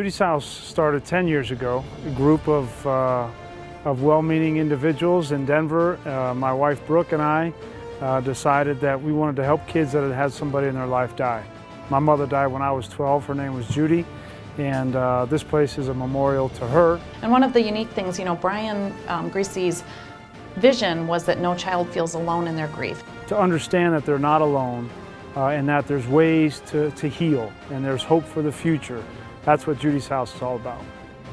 Judy's House started 10 years ago. A group of well-meaning individuals in Denver, my wife Brooke and I, decided that we wanted to help kids that had had somebody in their life die. My mother died when I was 12. Her name was Judi, and this place is a memorial to her. And one of the unique things, Brian Greasy's vision was that no child feels alone in their grief. To understand that they're not alone and that there's ways to heal and there's hope for the future. That's what Judy's House is all about.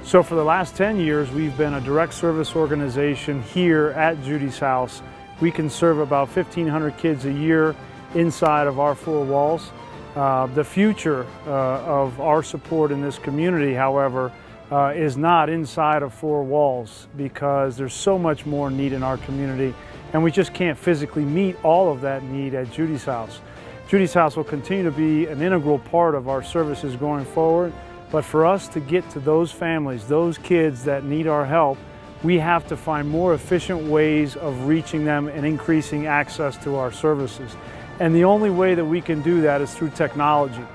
So for the last 10 years, we've been a direct service organization here at Judy's House. We can serve about 1,500 kids a year inside of our four walls. The future of our support in this community, however, is not inside of four walls, because there's so much more need in our community, and we just can't physically meet all of that need at Judy's House. Judy's House will continue to be an integral part of our services going forward, but for us to get to those families, those kids that need our help, we have to find more efficient ways of reaching them and increasing access to our services. And the only way that we can do that is through technology.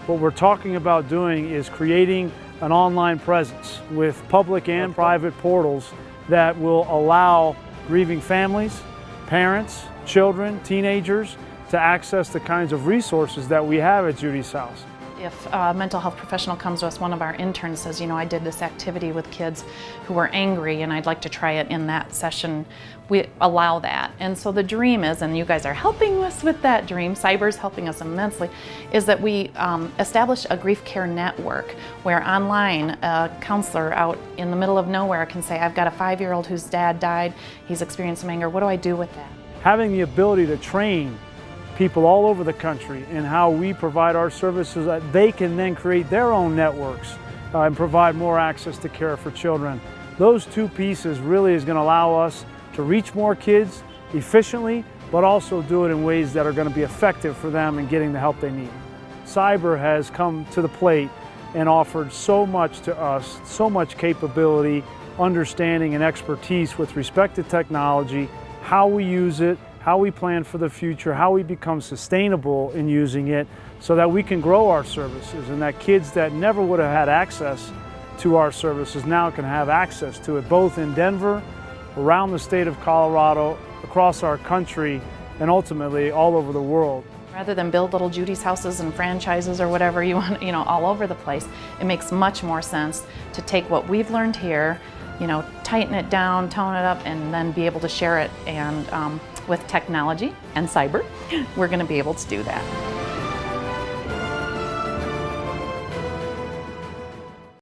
What we're talking about doing is creating an online presence with public and private portals that will allow grieving families, parents, children, teenagers to access the kinds of resources that we have at Judy's House. If a mental health professional comes to us, one of our interns says, I did this activity with kids who were angry and I'd like to try it in that session, we allow that. And so the dream is, and you guys are helping us with that dream, Ciber's helping us immensely, is that we establish a grief care network where online a counselor out in the middle of nowhere can say, I've got a 5-year-old whose dad died, he's experienced some anger, what do I do with that? Having the ability to train people all over the country in how we provide our services, that they can then create their own networks and provide more access to care for children. Those two pieces really is going to allow us to reach more kids efficiently, but also do it in ways that are going to be effective for them in getting the help they need. Ciber has come to the plate and offered so much to us, so much capability, understanding, and expertise with respect to technology, how we use it, how we plan for the future, how we become sustainable in using it so that we can grow our services, and that kids that never would have had access to our services now can have access to it, both in Denver, around the state of Colorado, across our country, and ultimately all over the world. Rather than build little Judy's houses and franchises or whatever you want, all over the place, it makes much more sense to take what we've learned here, tighten it down, tone it up, and then be able to share it. And with technology and Ciber, we're going to be able to do that.